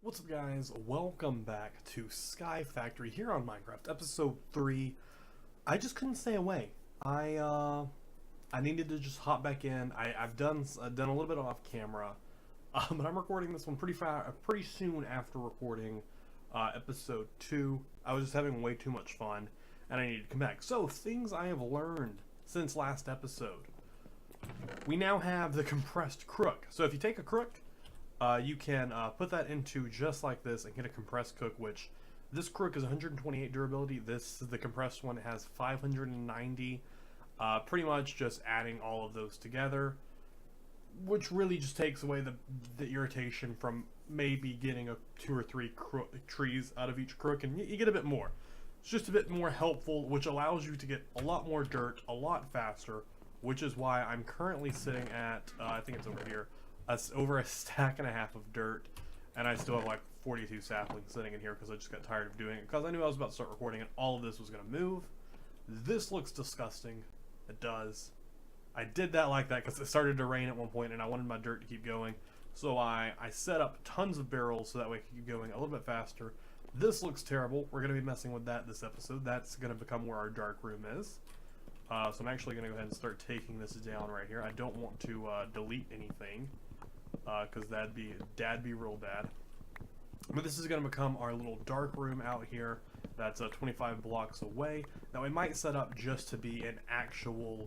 What's up, guys? Welcome back to Sky Factory here on Minecraft, episode 3. I just couldn't stay away. I needed to just hop back in. I've done a little bit off camera, but I'm recording this one pretty soon after recording episode 2. I was just having way too much fun, and I needed to come back. So, things I have learned since last episode. We now have the compressed crook. So if you take a crook, you can put that into just like this and get a compressed cook, which this crook is 128 durability. The compressed one has 590. Pretty much just adding all of those together, which really just takes away the irritation from maybe getting 2 or 3 trees out of each crook, and you get a bit more. It's just a bit more helpful, which allows you to get a lot more dirt a lot faster, which is why I'm currently sitting at, I think it's over here, over a stack and a half of dirt, and I still have like 42 saplings sitting in here because I just got tired of doing it because I knew I was about to start recording and all of this was going to move. This looks disgusting. It does. I did that like that because it started to rain at one point and I wanted my dirt to keep going, so I set up tons of barrels so that way I could keep going a little bit faster. This looks terrible. We're going to be messing with that this episode. That's going to become where our dark room is. So I'm actually going to go ahead and start taking this down right here. I don't want to delete anything, because that'd be real bad. But this is going to become our little dark room out here. That's 25 blocks away. Now we might set up just to be an actual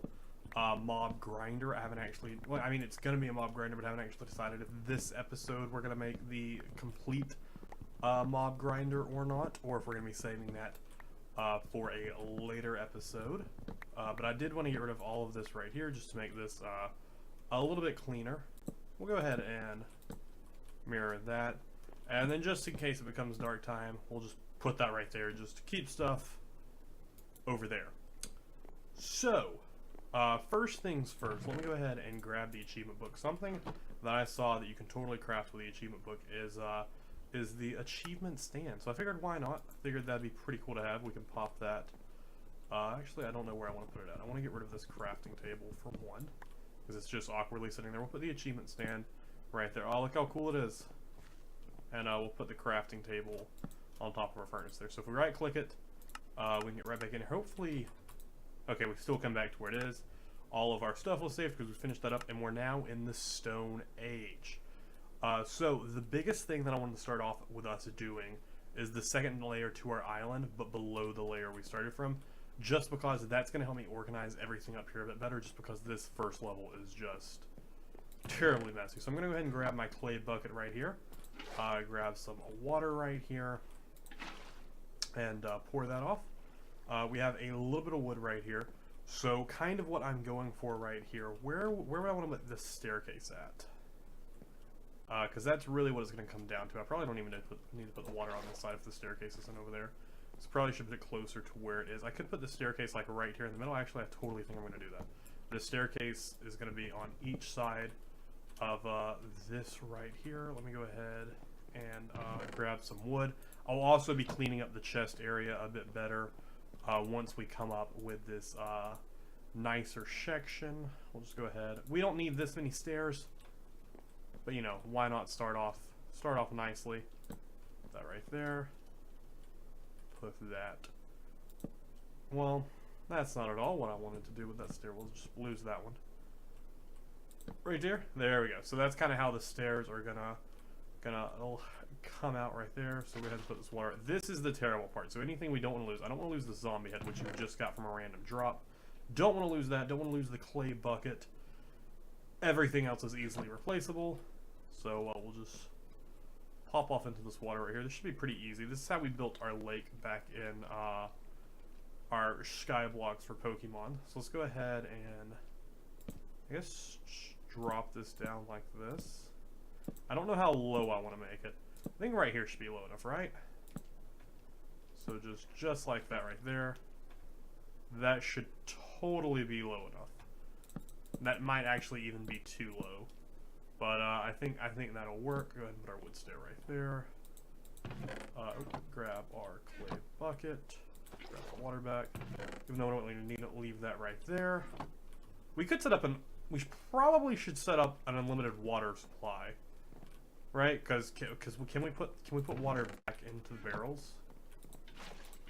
mob grinder. I haven't actually, well, I mean, it's going to be a mob grinder, but I haven't actually decided if this episode we're going to make the complete mob grinder or not, or if we're going to be saving that for a later episode. But I did want to get rid of all of this right here just to make this a little bit cleaner. We'll go ahead and mirror that, and then just in case it becomes dark time, we'll just put that right there just to keep stuff over there. So, first things first, let me go ahead and grab the achievement book. Something that I saw that you can totally craft with the achievement book is the achievement stand. So I figured, why not? I figured that'd be pretty cool to have. We can pop that. Actually, I don't know where I want to put it at. I want to get rid of this crafting table for one, because it's just awkwardly sitting there. We'll put the achievement stand right there. Oh, look how cool it is. And we'll put the crafting table on top of our furnace there. So if we right click it, we can get right back in here. Hopefully, okay, we still come back to where it is. All of our stuff was saved because we finished that up, and we're now in the Stone Age. So the biggest thing that I wanted to start off with us doing is the second layer to our island, but below the layer we started from. Just because that's going to help me organize everything up here a bit better, just because this first level is just terribly messy. So I'm going to go ahead and grab my clay bucket right here, grab some water right here, and pour that off. We have a little bit of wood right here. So kind of what I'm going for right here, where would I want to put this staircase at? Because that's really what it's going to come down to. I probably don't even need to put the water on this side if the staircase isn't over there. So probably should put it closer to where it is. I could put the staircase like right here in the middle. Actually, I totally think I'm going to do that. The staircase is going to be on each side of this right here. Let me go ahead and grab some wood. I'll also be cleaning up the chest area a bit better once we come up with this nicer section. We'll just go ahead. We don't need this many stairs, but you know, why not start off nicely? Put that right there. Put that. Well, that's not at all what I wanted to do with that stair. We'll just lose that one. Right there. There we go. So that's kind of how the stairs are gonna come out right there. So we have to put this water. This is the terrible part. So anything we don't want to lose. I don't want to lose the zombie head, which you just got from a random drop. Don't want to lose that. Don't want to lose the clay bucket. Everything else is easily replaceable. So we'll just pop off into this water right here. This should be pretty easy. This is how we built our lake back in our sky blocks for Pokemon. So let's go ahead and I guess drop this down like this. I don't know how low I want to make it. I think right here should be low enough, right? So just like that right there. That should totally be low enough. That might actually even be too low. But I think that'll work. Go ahead and put our wood stair right there. Grab our clay bucket. Grab the water back. Even though I don't really need to leave that right there. We could set up we probably should set up an unlimited water supply. right? Because can we put water back into the barrels?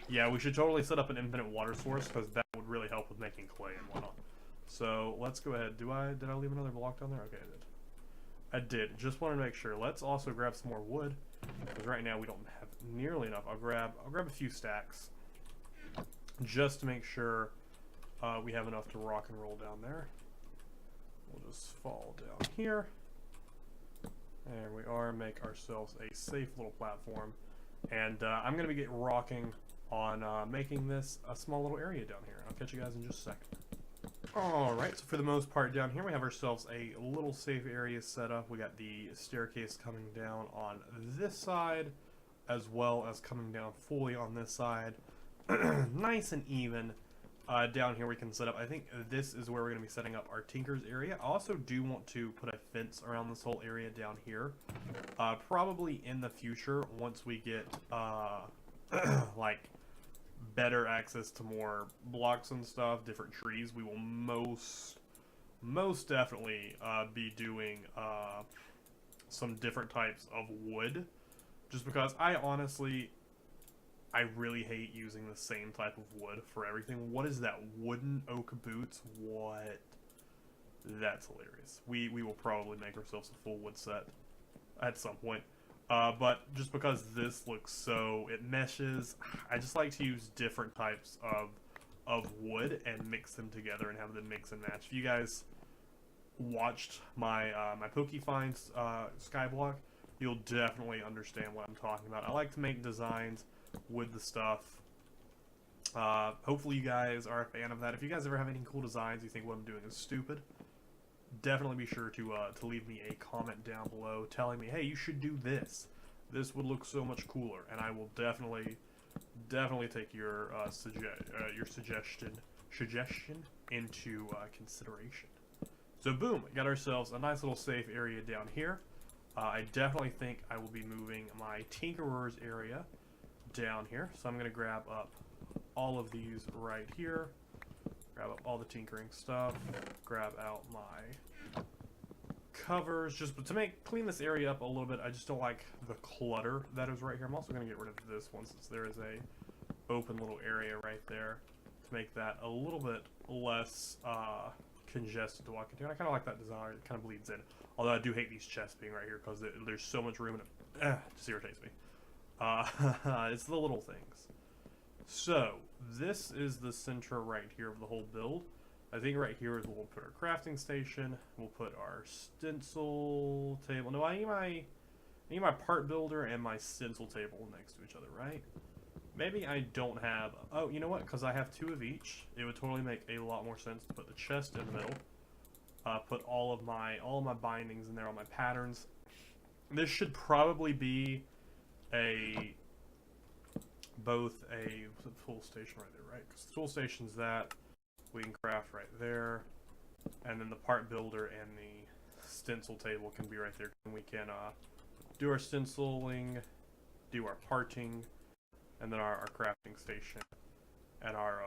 Yeah, we should totally set up an infinite water source because that would really help with making clay and whatnot. So let's go ahead. Did I leave another block down there? Okay, I did. I did. Just wanted to make sure. Let's also grab some more wood because right now we don't have nearly enough. I'll grab a few stacks just to make sure we have enough to rock and roll down there. We'll just fall down here. There we are. Make ourselves a safe little platform, and I'm gonna be rocking on making this a small little area down here. I'll catch you guys in just a second. Alright, so for the most part down here we have ourselves a little safe area set up. We got the staircase coming down on this side, as well as coming down fully on this side. Nice and even. Down here we can set up, I think this is where we're going to be setting up our Tinker's area. I also do want to put a fence around this whole area down here. Probably in the future, once we get, like, better access to more blocks and stuff, different trees, we will most definitely be doing some different types of wood, just because I really hate using the same type of wood for everything. What is that? Wooden oak boots? What? That's hilarious. We will probably make ourselves a full wood set at some point. But just because this looks so, it meshes, I just like to use different types of wood and mix them together and have them mix and match. If you guys watched my my Pokefinds skyblock, you'll definitely understand what I'm talking about. I like to make designs with the stuff. Hopefully you guys are a fan of that. If you guys ever have any cool designs you think what I'm doing is stupid, definitely be sure to leave me a comment down below telling me, hey, you should do this. This would look so much cooler, and I will definitely take your suggestion into consideration. So boom, got ourselves a nice little safe area down here. I definitely think I will be moving my Tinkerer's area down here, so I'm going to grab up all of these right here, grab up all the tinkering stuff, grab out my covers, just to clean this area up a little bit. I just don't like the clutter that is right here. I'm also going to get rid of this one since there is a open little area right there to make that a little bit less congested to walk into. And I kind of like that design. It kind of bleeds in. Although I do hate these chests being right here because there's so much room and it just irritates me. It's the little things. So, this is the center right here of the whole build. I think right here is where we'll put our crafting station. We'll put our stencil table. No, I need my part builder and my stencil table next to each other, right? Maybe I don't have... Oh, you know what? Because I have two of each, it would totally make a lot more sense to put the chest in the middle. Put all of my bindings in there, all my patterns. This should probably be both a tool station right there, right? Because the tool station's that we can craft right there, and then the part builder and the stencil table can be right there. And we can do our stenciling, do our parting, and then our crafting station and our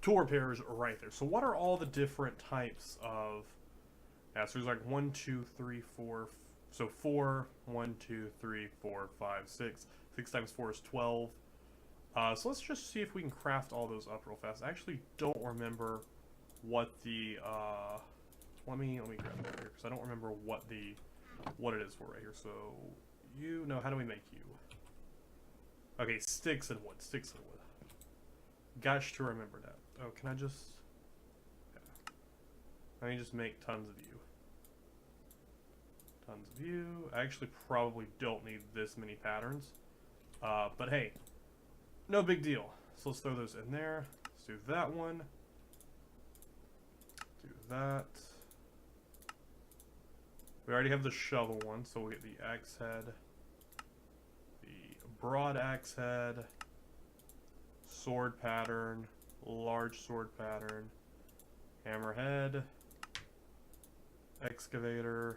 tool repairs right there. So what are all the different types of... Yeah, so there's like 1, 2, 3, 4. So 4, 1, 2, 3, 4, 5, 6. 6 times 4 is 12. So let's just see if we can craft all those up real fast. I actually don't remember what the let me grab that here because I don't remember what it is for right here. So how do we make you? Okay, sticks and wood. Sticks and wood. Gosh, to remember that. Oh, can I just? Yeah. Let me just make tons of you. Tons of you. I actually probably don't need this many patterns. But hey, no big deal. So let's throw those in there. Let's do that one. Do that. We already have the shovel one, so we'll get the axe head. The broad axe head. Sword pattern. Large sword pattern. Hammerhead. Excavator.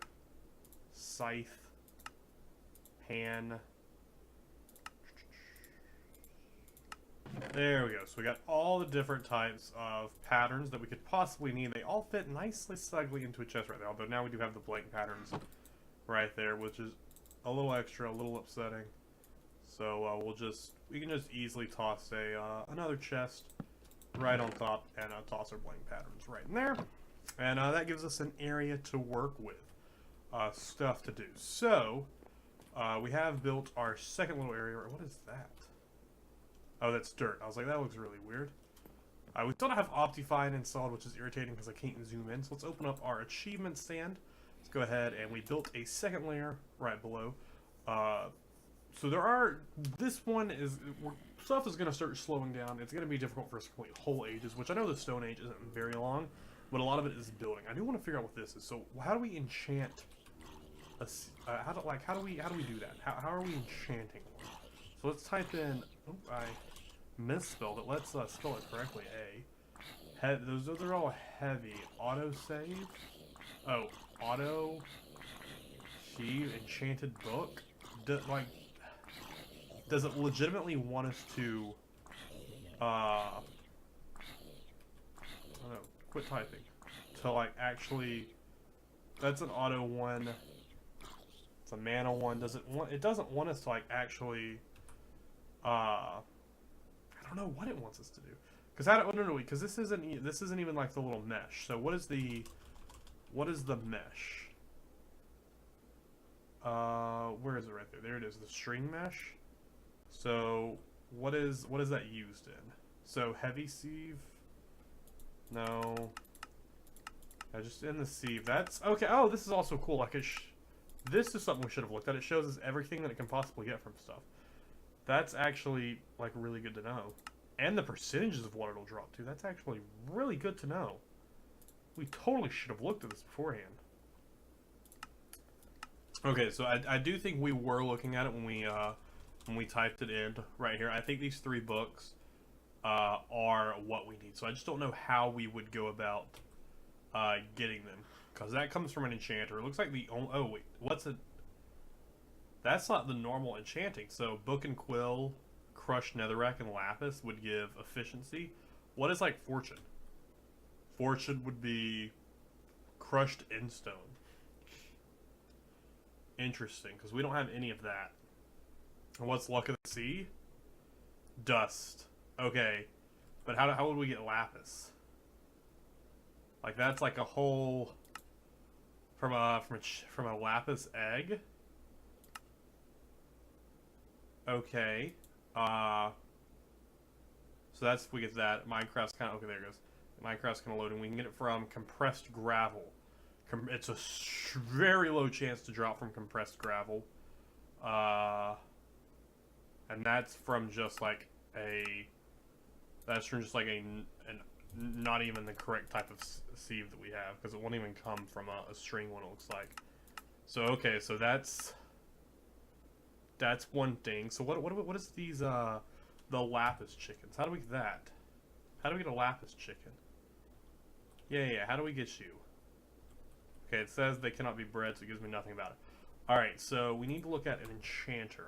Scythe. Pan. There we go. So we got all the different types of patterns that we could possibly need. They all fit nicely, snugly into a chest right there. Although now we do have the blank patterns right there, which is a little extra, a little upsetting. So we can just easily toss another chest right on top and toss our blank patterns right in there. And that gives us an area to work with, stuff to do. So, we have built our second little area. What is that? Oh, that's dirt. I was like, that looks really weird. We still don't have Optifine installed, which is irritating because I can't zoom in. So let's open up our achievement stand. Let's go ahead and we built a second layer right below. So this one is, stuff is going to start slowing down. It's going to be difficult for us to complete whole ages, which I know the Stone Age isn't very long, but a lot of it is building. I do want to figure out what this is. So how do we enchant? How do we do that? How are we enchanting one? So let's type in. Oh, I misspelled it. Let's spell it correctly. Those are all heavy. Auto save. Oh, auto. Enchanted book. Does it legitimately want us to? I don't know. Quit typing. To like actually. That's an auto one. It's a mana one. It doesn't want us to like actually. I don't know what it wants us to do. Because this isn't even like the little mesh. So what is the mesh? Where is it right there? There it is, the string mesh. So what is that used in? So heavy sieve? No. Just in the sieve. That's okay. Oh, this is also cool. Like this is something we should have looked at. It shows us everything that it can possibly get from stuff. That's actually like really good to know. And the percentages of what it'll drop to. That's actually really good to know. We totally should have looked at this beforehand. Okay, so I do think we were looking at it when we typed it in right here. I think these 3 books are what we need. So I just don't know how we would go about getting them, because that comes from an enchanter. It looks like oh wait, what's it? That's not the normal enchanting. So book and quill, crushed netherrack, and lapis would give efficiency. What is like fortune? Fortune would be crushed endstone. Interesting, because we don't have any of that. And what's luck of the sea? Dust. Okay, but how would we get lapis? Like that's like a whole from a lapis egg. Okay. So we get that. Minecraft's kind of okay. There it goes. Minecraft's kind of loading. We can get it from compressed gravel. It's a very low chance to drop from compressed gravel. And that's from just like not even the correct type of sieve that we have, because it won't even come from a string one, it looks like. So okay, so that's one thing. So what is these the lapis chickens? How do we get that? How do we get a lapis chicken? Yeah, how do we get you? Okay, it says they cannot be bred, so it gives me nothing about it. Alright, so we need to look at an enchanter.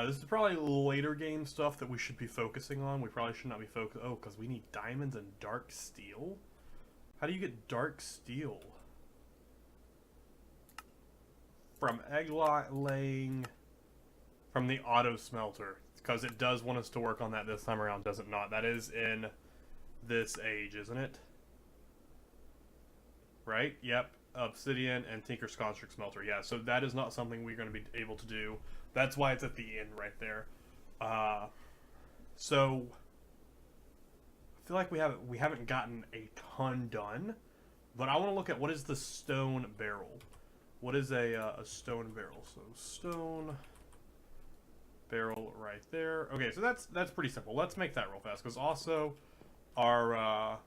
This is probably later game stuff that we should be focusing on. We probably should not be focused. Oh, because we need diamonds and dark steel? How do you get dark steel? From egg laying. From the auto smelter. Because it does want us to work on that this time around, does it not? That is in this age, isn't it? Right? Yep. Obsidian and Tinker's Construct Smelter. Yeah, so that is not something we're going to be able to do. That's why it's at the end right there. So I feel like we haven't gotten a ton done, but I want to look at what is the stone barrel. What is a stone barrel? So stone barrel right there. Okay, so that's pretty simple. Let's make that real fast, because also our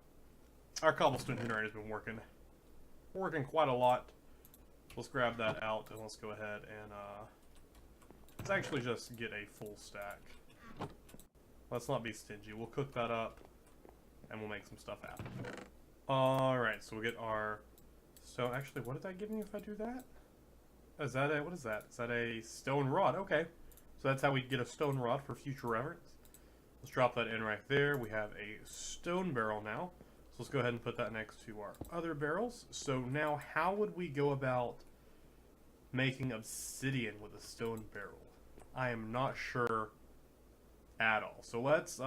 cobblestone tuner has been working quite a lot. Let's grab that out and let's go ahead and let's actually just get a full stack. Let's not be stingy. We'll cook that up and we'll make some stuff happen. Alright, so we'll get our stone. Actually, what did that give me if I do that? Is that what is that? Is that a stone rod? Okay. So that's how we get a stone rod for future reference. Let's drop that in right there. We have a stone barrel now. So let's go ahead and put that next to our other barrels. So now how would we go about making obsidian with a stone barrel. I am not sure at all. So let's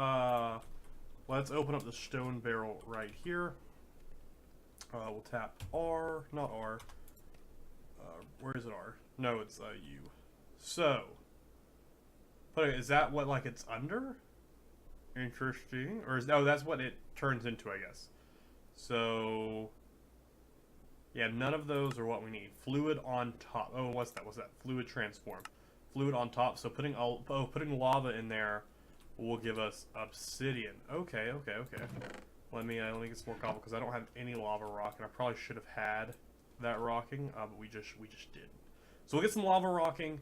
open up the stone barrel right here. We'll tap R, not R. Where is it R? No, it's U. So, but is that what like it's under? Interesting. Or is that's what it turns into, I guess. So, yeah, none of those are what we need. Fluid on top. Oh, what's that? What's that? Fluid transform. Fluid on top. So putting lava in there will give us obsidian. Okay. Let me get some more cobble because I don't have any lava rock, and I probably should have had that rocking, but we just didn't. So we'll get some lava rocking.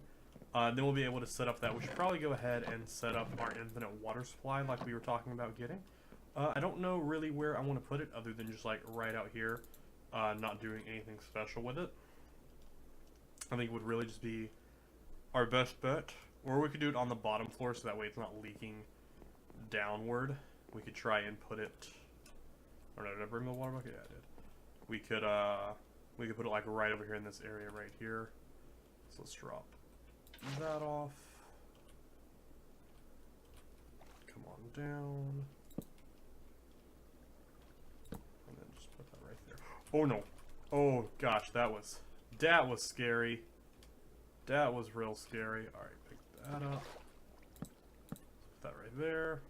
Then we'll be able to set up that. We should probably go ahead and set up our infinite water supply like we were talking about getting. I don't know really where I want to put it other than just like right out here, not doing anything special with it. I think it would really just be our best bet. Or we could do it on the bottom floor so that way it's not leaking downward. We could try and put it... Or no, did I bring the water bucket? Yeah, I did. We could put it like right over here in this area right here. So let's drop that off. Come on down. And then just put that right there. Oh no. Oh gosh, that was scary. That was real scary. Alright, pick that up. Put that right there.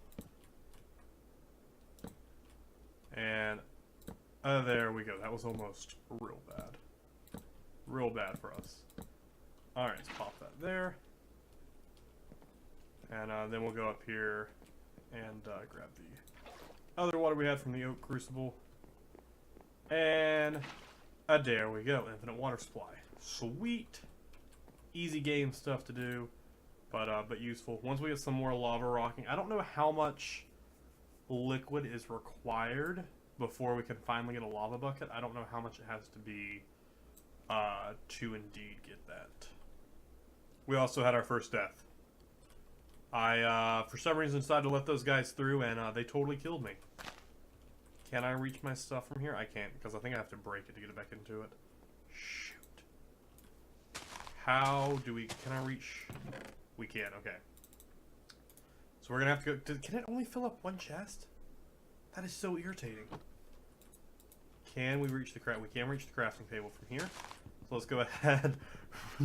And there we go. That was almost real bad. Real bad for us. Alright, let's pop that there. And then we'll go up here and grab the other water we had from the oak crucible. And there we go. Infinite water supply. Sweet. Easy game stuff to do, but useful. Once we get some more lava rocking, I don't know how much liquid is required before we can finally get a lava bucket. I don't know how much it has to be to indeed get that. We also had our first death. I, for some reason, decided to let those guys through, and they totally killed me. Can I reach my stuff from here? I can't, because I think I have to break it to get it back into it. Shoot. How do we... Can I reach... We can, okay. So we're gonna have to go... Can it only fill up one chest? That is so irritating. Can we reach the craft? We can reach the crafting table from here. So let's go ahead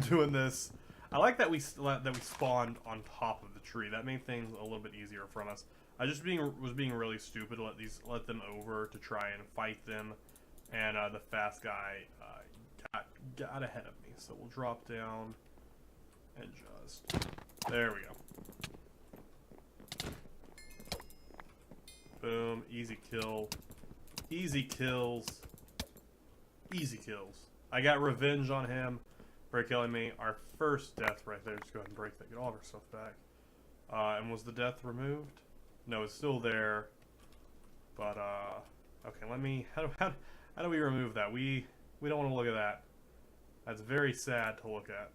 doing this. I like that we spawned on top of the tree. That made things a little bit easier from us. I just was being really stupid to let them over to try and fight them, and the fast guy got ahead of me. So we'll drop down and just there we go. Boom, easy kill, easy kills, easy kills. I got revenge on him for killing me. Our first death right there. Just go ahead and break that. Get all of our stuff back. And was the death removed? No, it's still there. But okay. Let me. How do we remove that? We don't want to look at that. That's very sad to look at.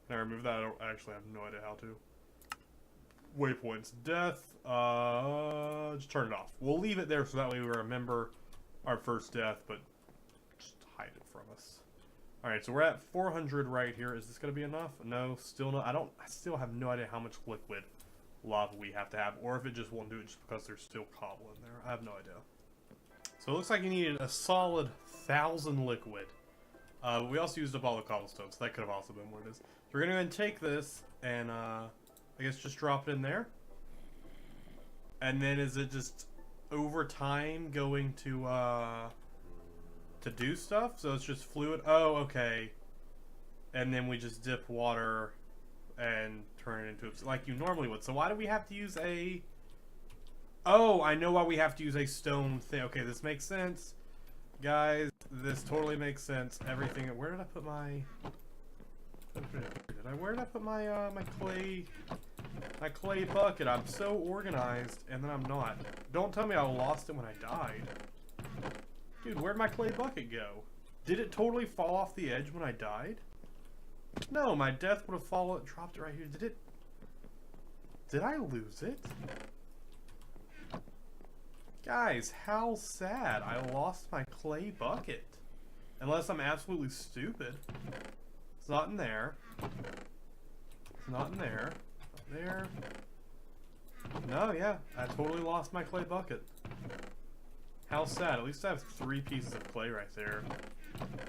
Can I remove that? I actually have no idea how to. Waypoints. Death. Just turn it off. We'll leave it there so that way we remember our first death, but just hide it from us. Alright, so we're at 400 right here. Is this going to be enough? No, still not. I still have no idea how much liquid lava we have to have, or if it just won't do it just because there's still cobble in there. I have no idea. So it looks like you needed a solid 1,000 liquid. But we also used up all the cobblestone, so that could have also been what it is. So we're going to go ahead and take this and, I guess just drop it in there. And then is it just over time going to do stuff? So it's just fluid? Oh, okay. And then we just dip water and turn it into like you normally would. So why do we have to use a... Oh, I know why we have to use a stone thing. Okay, this makes sense. Guys, this totally makes sense. Everything... Where did I put my... Where did I put my, my clay bucket? I'm so organized, and then I'm not. Don't tell me I lost it when I died. Dude, where'd my clay bucket go? Did it totally fall off the edge when I died? No, my death would have dropped it right here. Did I lose it? Guys, how sad. I lost my clay bucket. Unless I'm absolutely stupid. It's not in there. It's not in there. Not there. No, yeah. I totally lost my clay bucket. How sad. At least I have 3 pieces of clay right there.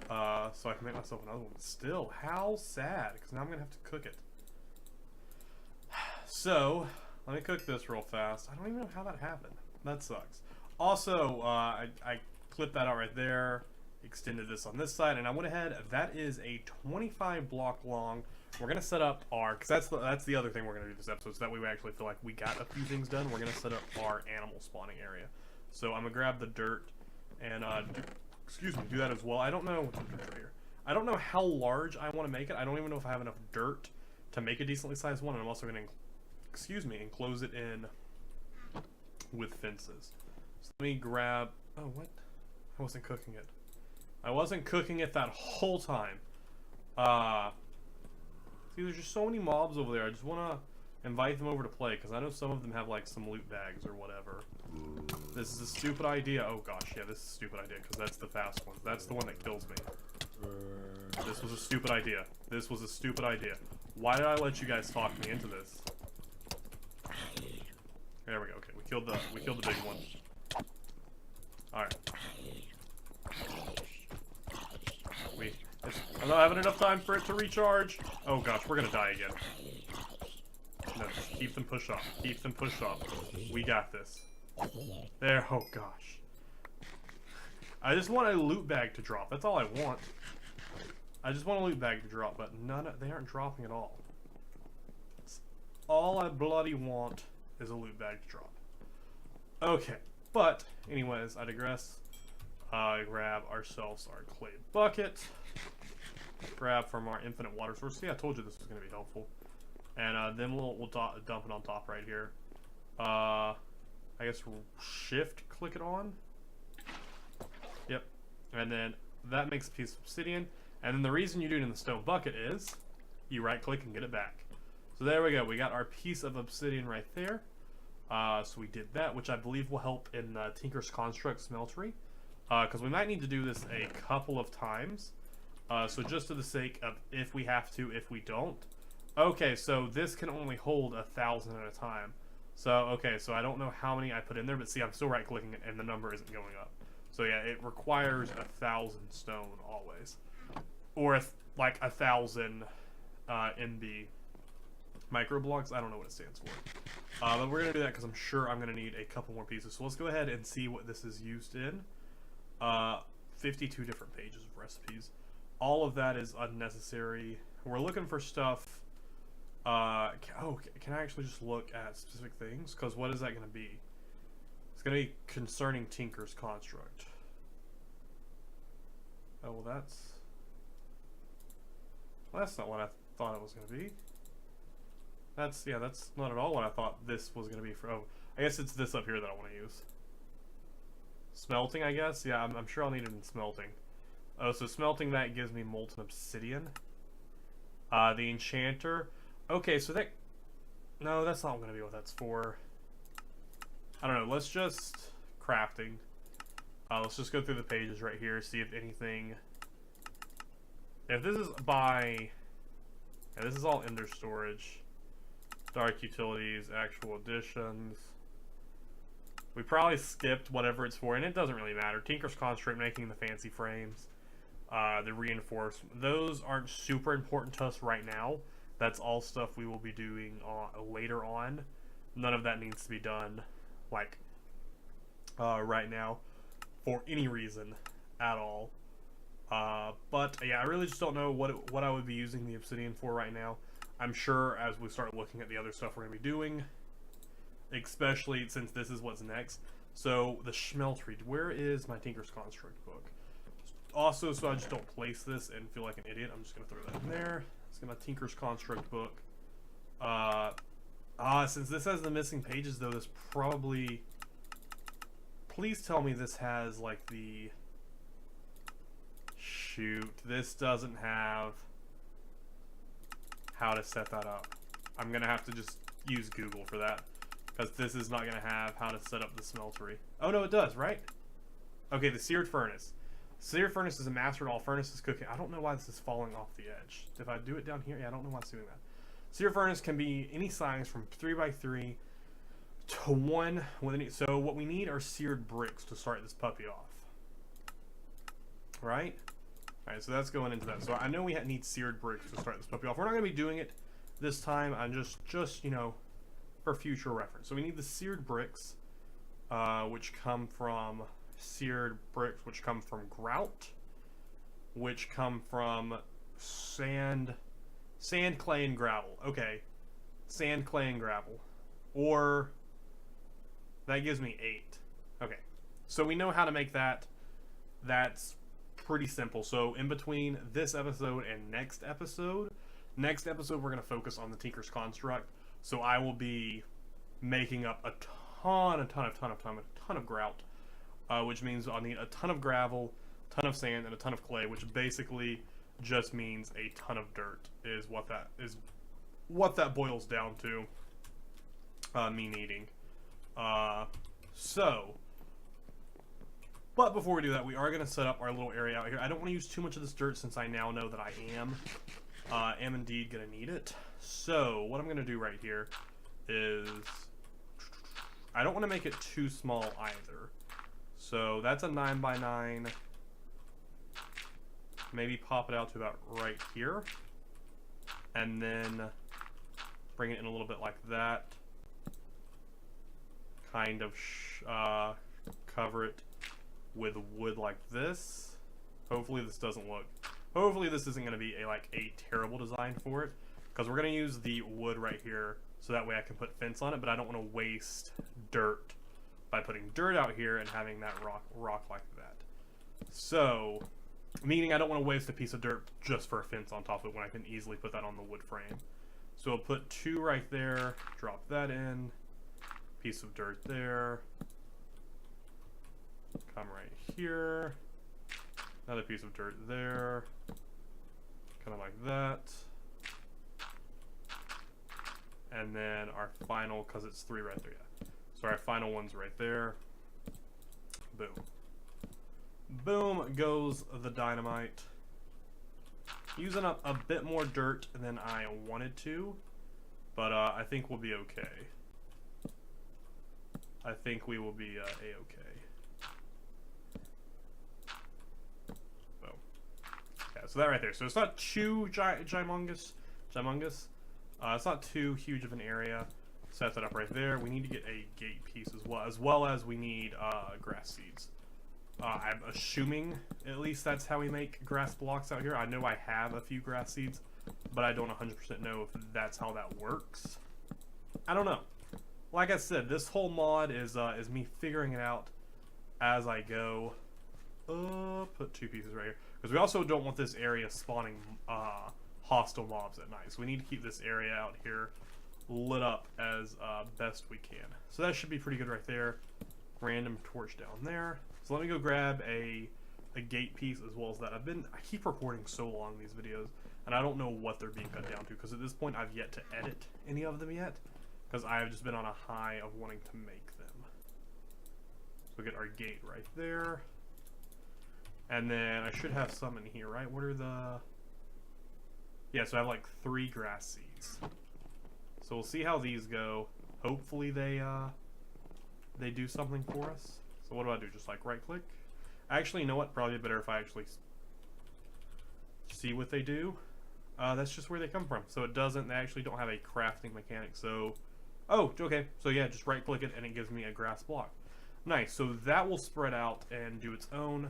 So I can make myself another one. But still, how sad. Because now I'm going to have to cook it. So, let me cook this real fast. I don't even know how that happened. That sucks. Also, I clipped that out right there. Extended this on this side. And I went ahead. That is a 25 block long. We're going to set up our... Because that's the other thing we're going to do this episode. So that way we actually feel like we got a few things done. We're going to set up our animal spawning area. So I'm going to grab the dirt and... do that as well. I don't know... Right here. I don't know how large I want to make it. I don't even know if I have enough dirt to make a decently sized one. And I'm also going to... enclose it in with fences. So let me grab... Oh, what? I wasn't cooking it. I wasn't cooking it that whole time. See, there's just so many mobs over there. I just want to invite them over to play, because I know some of them have, like, some loot bags or whatever. This is a stupid idea. Oh, gosh, yeah, this is a stupid idea, because that's the fast one. That's the one that kills me. This was a stupid idea. This was a stupid idea. Why did I let you guys talk me into this? There we go. Okay, we killed the big one. All right. I'm not having enough time for it to recharge. Oh gosh, we're gonna die again. No, just keep them pushed off. Keep them pushed off. We got this. There. Oh gosh. I just want a loot bag to drop. That's all I want. I just want a loot bag to drop, but they aren't dropping at all. All I bloody want is a loot bag to drop. Okay, but anyways, I digress. Grab ourselves our clay bucket. Grab from our infinite water source. See, I told you this was going to be helpful. And then we'll dump it on top right here. I guess we'll shift click it on. Yep. And then that makes a piece of obsidian. And then the reason you do it in the stone bucket is you right click and get it back. So there we go. We got our piece of obsidian right there. So we did that, which I believe will help in Tinker's Construct Smeltery. Because we might need to do this a couple of times. So just for the sake of if we have to, if we don't. Okay, so this can only hold 1,000 at a time. So, okay, so I don't know how many I put in there, but see, I'm still right-clicking it, and the number isn't going up. So yeah, it requires 1,000 stone always. Or, like, 1,000 in the microblocks. I don't know what it stands for. But we're going to do that because I'm sure I'm going to need a couple more pieces. So let's go ahead and see what this is used in. 52 different pages of recipes. All of that is unnecessary. We're looking for stuff. Can I actually just look at specific things? Because what is that going to be? It's going to be concerning Tinker's Construct. Oh, well, that's not what I thought it was going to be. That's not at all what I thought this was going to be for. Oh, I guess it's this up here that I want to use. Smelting, I guess? Yeah, I'm sure I'll need it in smelting. Oh, so smelting that gives me molten obsidian. The enchanter. Okay, so that... No, that's not going to be what that's for. I don't know. Let's just... Crafting. Let's just go through the pages right here, see if anything... If this is by... Yeah, this is all Ender storage. Dark utilities, actual additions. We probably skipped whatever it's for, and it doesn't really matter. Tinker's Construct, making the fancy frames. The reinforcement. Those aren't super important to us right now. That's all stuff we will be doing later on. None of that needs to be done, like, right now, for any reason at all. But, yeah, I really just don't know what I would be using the obsidian for right now. I'm sure as we start looking at the other stuff we're going to be doing, especially since this is what's next. So, the Smeltery. Where is my Tinker's Construct book? Also, so I just don't place this and feel like an idiot, I'm just going to throw that in there. Let's get my Tinker's Construct book. Since this has the missing pages, though, this probably... Please tell me this has, like, the... Shoot, this doesn't have how to set that up. I'm going to have to just use Google for that. Because this is not going to have how to set up the smeltery. Oh, no, it does, right? Okay, the seared furnace. Seared furnace is a master at all furnaces cooking. I don't know why this is falling off the edge. If I do it down here, yeah, I don't know why it's doing that. Seared furnace can be any size from 3x3 to 1 with any. So what we need are seared bricks to start this puppy off. Right? Alright, so that's going into that. So I know we need seared bricks to start this puppy off. We're not going to be doing it this time. I'm just you know, for future reference. So we need the seared bricks, which come from grout, which come from sand, clay, and gravel. Okay, sand, clay, and gravel. Or, that gives me 8. Okay, so we know how to make that. That's pretty simple. So in between this episode and next episode we're going to focus on the Tinker's Construct. So I will be making up a ton of grout, which means I'll need a ton of gravel, ton of sand, and a ton of clay, which basically just means a ton of dirt is what that boils down to, me needing. But before we do that, we are going to set up our little area out here. I don't want to use too much of this dirt since I now know that I am indeed going to need it. So what I'm going to do right here is, I don't want to make it too small either. So that's a 9x9. Maybe pop it out to about right here. And then bring it in a little bit like that. Kind of cover it with wood like this. Hopefully this isn't going to be a terrible design for it, because we're going to use the wood right here so that way I can put fence on it, but I don't want to waste dirt by putting dirt out here and having that rock like that. So, meaning I don't want to waste a piece of dirt just for a fence on top of it when I can easily put that on the wood frame. So I'll put 2 right there, drop that in, piece of dirt there, come right here, another piece of dirt there, kind of like that. And then our final, because it's 3 right there, yeah. So our final one's right there. Boom. Boom goes the dynamite. Using up a bit more dirt than I wanted to, but I think we'll be okay. I think we will be a-okay. Boom. Yeah, so that right there. So it's not too gymongous. It's not too huge of an area. Set that up right there. We need to get a gate piece as well as we need grass seeds. I'm assuming at least that's how we make grass blocks out here. I know I have a few grass seeds, but I don't 100% know if that's how that works. I don't know. Like I said, this whole mod is me figuring it out as I go. Put 2 pieces right here, because we also don't want this area spawning hostile mobs at night. So we need to keep this area out here lit up as best we can. So that should be pretty good right there. Random torch down there. So let me go grab a gate piece as well as that. I keep recording so long these videos, and I don't know what they're being cut down to, because at this point I've yet to edit any of them yet, because I have just been on a high of wanting to make them. So we get our gate right there. And then I should have some in here, right? What are the... Yeah, so I have like 3 grass seeds. So we'll see how these go. Hopefully they do something for us. So what do I do? Just like right click? Actually, you know what? Probably better if I actually see what they do. That's just where they come from. So they actually don't have a crafting mechanic. So, oh, okay. So yeah, just right click it and it gives me a grass block. Nice. So that will spread out and do its own.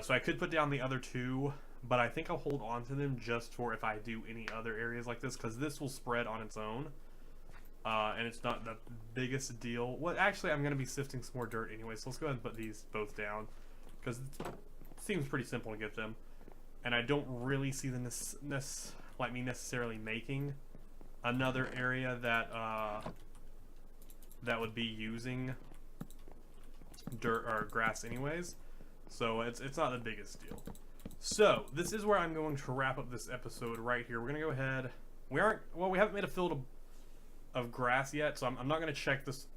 So I could put down the other 2, but I think I'll hold on to them just for if I do any other areas like this, because this will spread on its own. And it's not the biggest deal. Well, actually, I'm going to be sifting some more dirt anyway, so let's go ahead and put these both down, because it seems pretty simple to get them. And I don't really see the me necessarily making another area that that would be using dirt or grass anyways. So it's not the biggest deal. So this is where I'm going to wrap up this episode right here. We're going to go ahead. We haven't made a field of grass yet, so I'm not going to check this.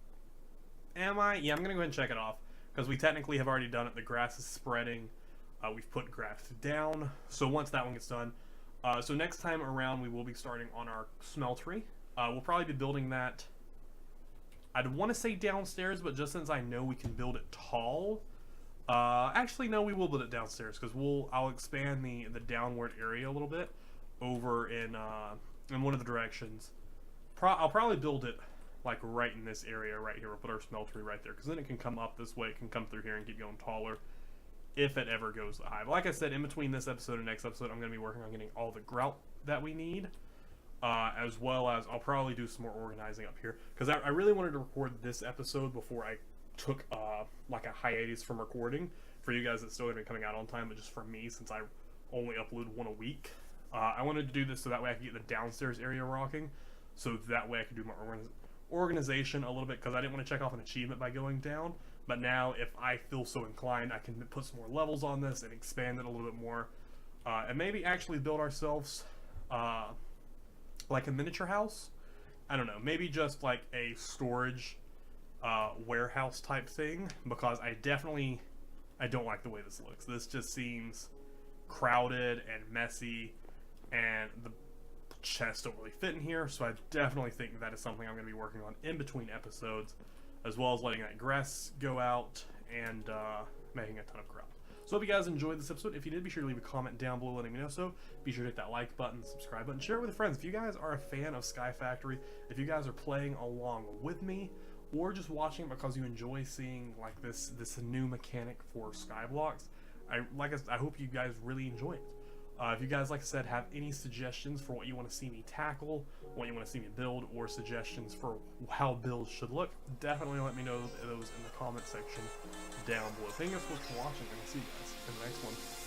Am I? Yeah, I'm going to go ahead and check it off, because we technically have already done it. The grass is spreading. We've put grass down. So once that one gets done, so next time around we will be starting on our smeltery. We'll probably be building that. I'd want to say downstairs, but just since I know we can build it tall, actually no, we will build it downstairs because I'll expand the downward area a little bit over in one of the directions. I'll probably build it like right in this area right here. We'll put our smeltery right there because then it can come up this way. It can come through here and keep going taller if it ever goes to high. But like I said, in between this episode and next episode, I'm going to be working on getting all the grout that we need. As well as I'll probably do some more organizing up here because I really wanted to record this episode before I took like a hiatus from recording for you guys that's still going to be coming out on time, but just for me since I only upload one a week. I wanted to do this so that way I could get the downstairs area rocking, so that way I could do my organization a little bit because I didn't want to check off an achievement by going down. But now if I feel so inclined, I can put some more levels on this and expand it a little bit more, and maybe actually build ourselves like a miniature house. I don't know, maybe just like a storage warehouse type thing, because I don't like the way this looks. This just seems crowded and messy, and the chests don't really fit in here, so I definitely think that is something I'm going to be working on in between episodes, as well as letting that grass go out and making a ton of grout. So hope you guys enjoyed this episode. If you did, be sure to leave a comment down below letting me know so. Be sure to hit that like button, subscribe button, share it with your friends. If you guys are a fan of Sky Factory, if you guys are playing along with me, or just watching it because you enjoy seeing like this new mechanic for Skyblocks, I hope you guys really enjoy it. If you guys, like I said, have any suggestions for what you want to see me tackle, what you want to see me build, or suggestions for how builds should look, definitely let me know those in the comment section down below. Thank you guys so much for watching, and I'll see you guys in the next one.